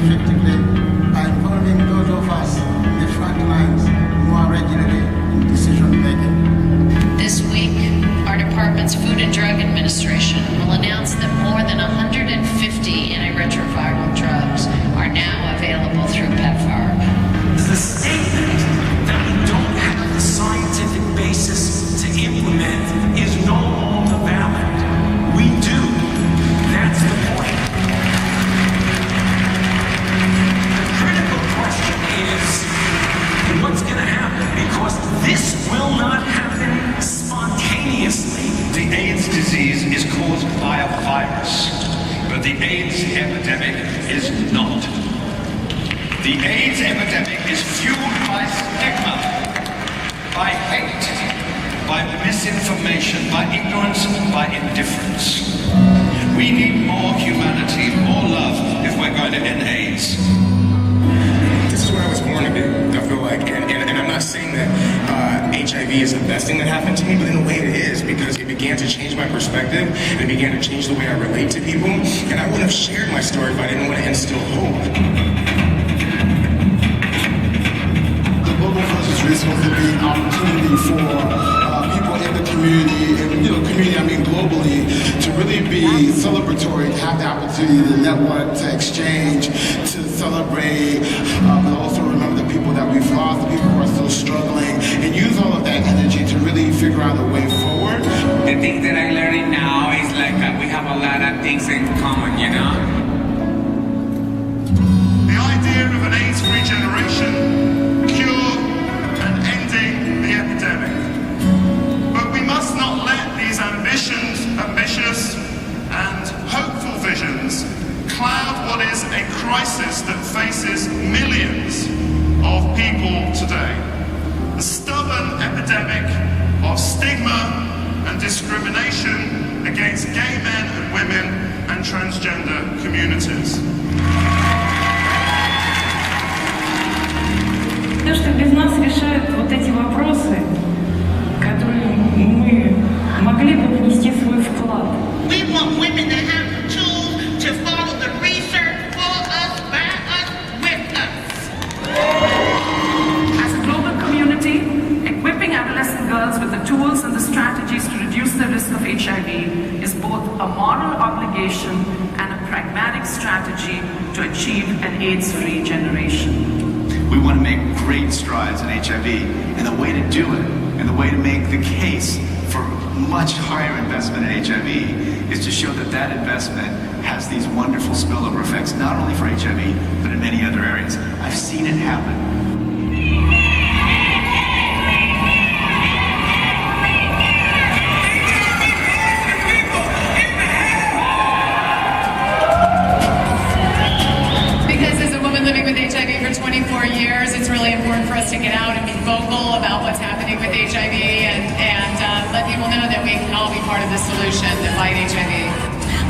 effectively by involving those of us in the front lines more regularly in decision making. This week, our department's Food and Drug Administration will announce that more than 150 antiretroviral drugs are now available through PEPFAR. The statement that we don't have the scientific basis to implement is no longer valid. We do. That's the point. The critical question is, what's going to happen? Because this will not happen spontaneously. The AIDS disease is caused by a virus, but the AIDS epidemic is not. The AIDS epidemic is fueled by stigma, by hate, by misinformation, by ignorance, by indifference. We need more humanity, more love if we're going to end AIDS. This is where I was born to be, I feel like, and I'm not saying that HIV is the best thing that happened to me, but in a way it is, because it began to change my perspective, and it began to change the way I relate to people, and I wouldn't have shared my story if I didn't want to instill hope. The Global Versus Risk was to be an opportunity for people in the community, and community I mean globally, to really be celebratory, to have the opportunity to network, to exchange, to celebrate, but also remember the people that we've lost, the people who are still struggling, and use all of that energy to really figure out a way forward. The things that I'm learning now is like we have a lot of things in common, you know? The idea of an AIDS-free generation, cure and ending the epidemic. But we must not let these ambitious and hopeful visions cloud what is a crisis that faces millions of people today. The stubborn epidemic of stigma and discrimination against gay men and women and transgender communities. То, что без нас решают вот эти вопросы, которые мы могли бы внести свой вклад. We want women to have the tools to follow the research for us, by us, with us. As a global community, equipping adolescent girls with the tools and the strategies to reduce the risk of HIV is both a moral obligation and a pragmatic strategy to achieve an AIDS-free generation. We want to make great strides in HIV, and the way to do it, and the way to make the case for much higher investment in HIV is to show that that investment has these wonderful spillover effects, not only for HIV, but in many other areas. I've seen it happen. Living with HIV for 24 years, it's really important for us to get out and be vocal about what's happening with HIV and let people know that we can all be part of the solution to fight HIV.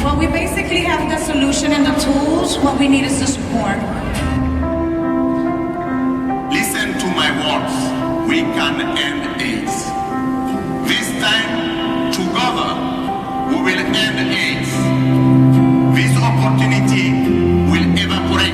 Well, we basically have the solution and the tools. What we need is the support. Listen to my words. We can end AIDS. This time, together, we will end AIDS. This opportunity will evaporate